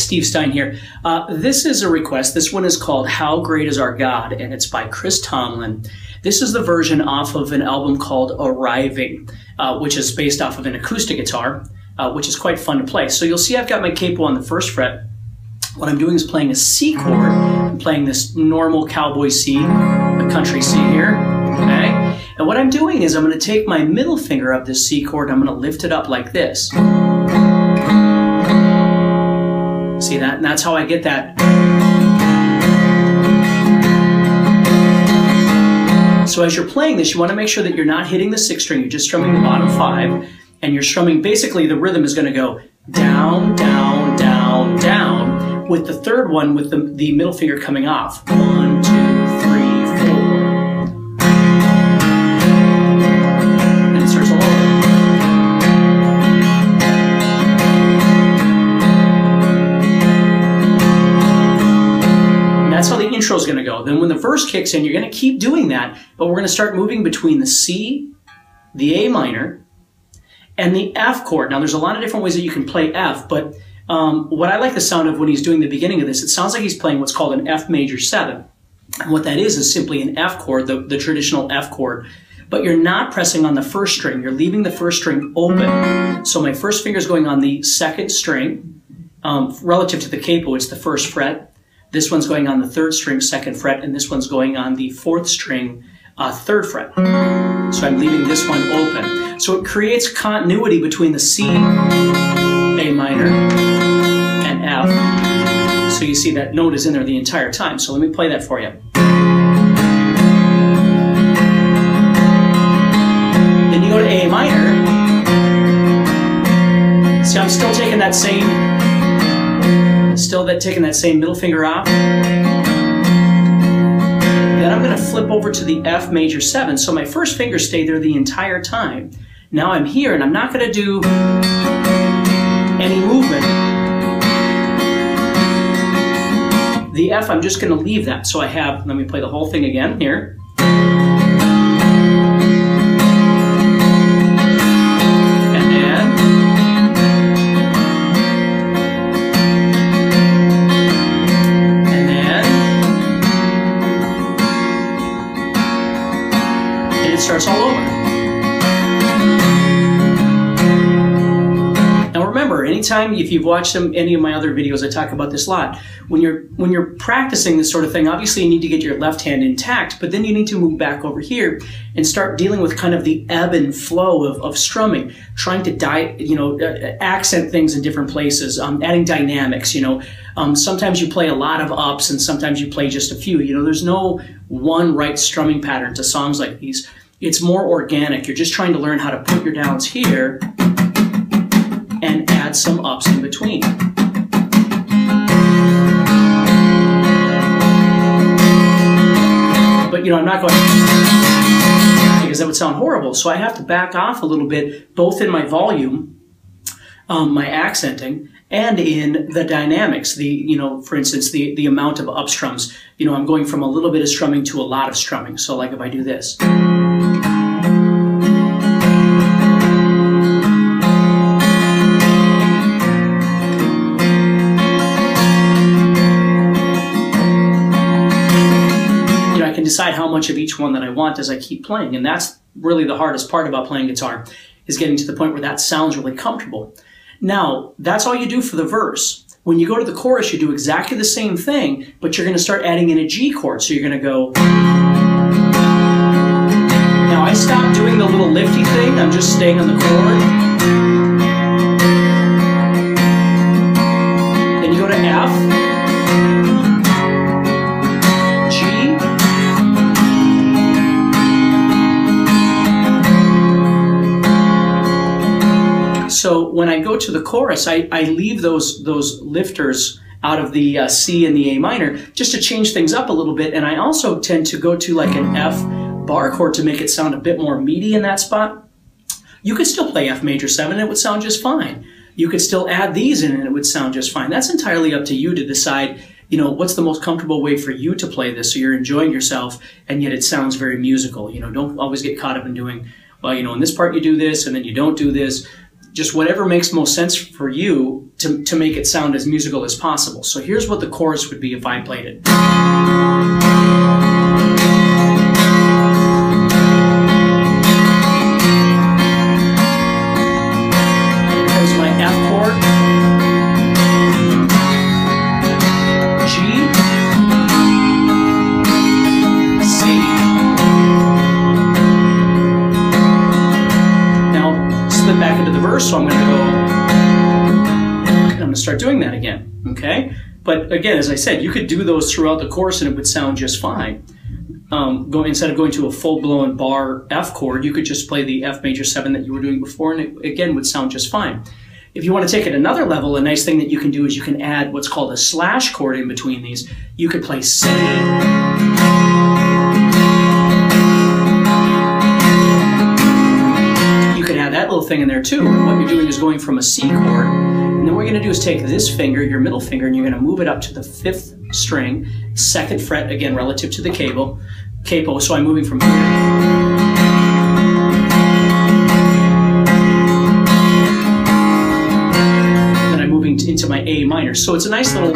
Steve Stine here. This is a request. This one is called How Great Is Our God, and it's by Tomlin. This is the version off of an album called Arriving, which is based off of an acoustic guitar, which is quite fun to play. So you'll see I've got my capo on the first fret. What I'm doing is playing a C chord. I'm playing this normal cowboy C, a country C here, okay? And what I'm doing is I'm going to take my middle finger of this C chord, and I'm going to lift it up like this. See that? And that's how I get that. So as you're playing this, you want to make sure that you're not hitting the 6th string, you're just strumming the bottom 5, and you're strumming, basically the rhythm is going to go down, down, down, down, with the 3rd one with the middle finger coming off. 1, 2, 3, 4. And it starts all over. And that's how the intro is going to go. Then when the verse kicks in, you're going to keep doing that, but we're going to start moving between the C, the A minor, and the F chord. Now there's a lot of different ways that you can play F, but what I like the sound of when he's doing the beginning of this, it sounds like he's playing what's called an F major 7. And what that is simply an F chord, the traditional F chord. But you're not pressing on the 1st string. You're leaving the 1st string open. So my first finger is going on the 2nd string. Relative to the capo, it's the 1st fret. This one's going on the 3rd string, 2nd fret, and this one's going on the 4th string, 3rd fret. So I'm leaving this one open. So it creates continuity between the C, A minor, and F. So you see that note is in there the entire time. So let me play that for you. Then you go to A minor. See, I'm still taking that same, taking that same middle finger off. Then I'm going to flip over to the F major 7. So my first finger stayed there the entire time. Now I'm here, and I'm not going to do any movement. The F, I'm just going to leave that. So I have, let me play the whole thing again here. And then, and it starts all over. Anytime, if you've watched any of my other videos, I talk about this a lot. When you're practicing this sort of thing, obviously you need to get your left hand intact, but then you need to move back over here and start dealing with kind of the ebb and flow of strumming, trying to accent things in different places, adding dynamics. Sometimes you play a lot of ups, and sometimes you play just a few. There's no one right strumming pattern to songs like these. It's more organic. You're just trying to learn how to put your downs here and add some ups in between. But I'm not going, because that would sound horrible. So I have to back off a little bit, both in my volume, my accenting, and in the dynamics. For instance, the amount of up strums. I'm going from a little bit of strumming to a lot of strumming. So like if I do this. Decide how much of each one that I want as I keep playing, and that's really the hardest part about playing guitar, is getting to the point where that sounds really comfortable. Now, that's all you do for the verse. When you go to the chorus, you do exactly the same thing, but you're going to start adding in a G chord. So you're going to go. Now I stopped doing the little lifty thing. I'm just staying on the chord. Then you go to F. So when I go to the chorus, I leave those lifters out of the C and the A minor just to change things up a little bit. And I also tend to go to like an F bar chord to make it sound a bit more meaty in that spot. You could still play F major 7 and it would sound just fine. You could still add these in and it would sound just fine. That's entirely up to you to decide, what's the most comfortable way for you to play this so you're enjoying yourself and yet it sounds very musical. Don't always get caught up in doing, well, in this part you do this and then you don't do this. just whatever makes most sense for you to make it sound as musical as possible. So here's what the chorus would be if I played it. Here's my F chord, G, C. Now slip back into the verse, so I'm going to go. I'm going to start doing that again, okay? But again, as I said, you could do those throughout the course and it would sound just fine. Instead of going to a full-blown bar F chord, you could just play the F major 7 that you were doing before, and it, again, would sound just fine. If you want to take it another level, a nice thing that you can do is you can add what's called a slash chord in between these. You could play C. You could add that little thing in there too. And what you're doing is going from a C chord, and then what we're going to do is take this finger, your middle finger, and you're going to move it up to the 5th string, 2nd fret, again, relative to the capo. So I'm moving from here. Then I'm moving into my A minor. So it's a nice little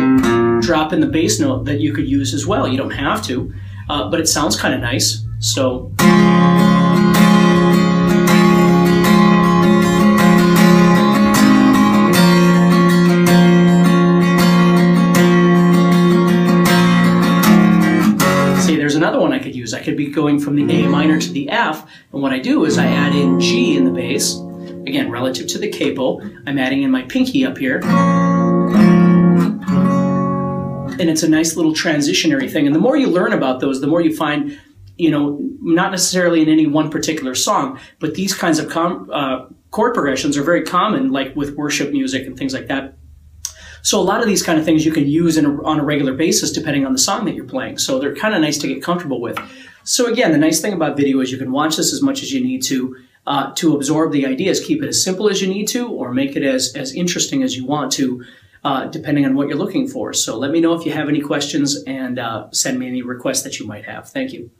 drop in the bass note that you could use as well. You don't have to, but it sounds kind of nice. So. Another one I could use. I could be going from the A minor to the F, and what I do is I add in G in the bass, again relative to the capo. I'm adding in my pinky up here, and it's a nice little transitionary thing. And the more you learn about those, the more you find, you know, not necessarily in any one particular song, but these kinds of chord progressions are very common, like with worship music and things like that. So a lot of these kind of things you can use on a regular basis depending on the song that you're playing. So they're kind of nice to get comfortable with. So again, the nice thing about video is you can watch this as much as you need to absorb the ideas. Keep it as simple as you need to, or make it as interesting as you want to, depending on what you're looking for. So let me know if you have any questions, and send me any requests that you might have. Thank you.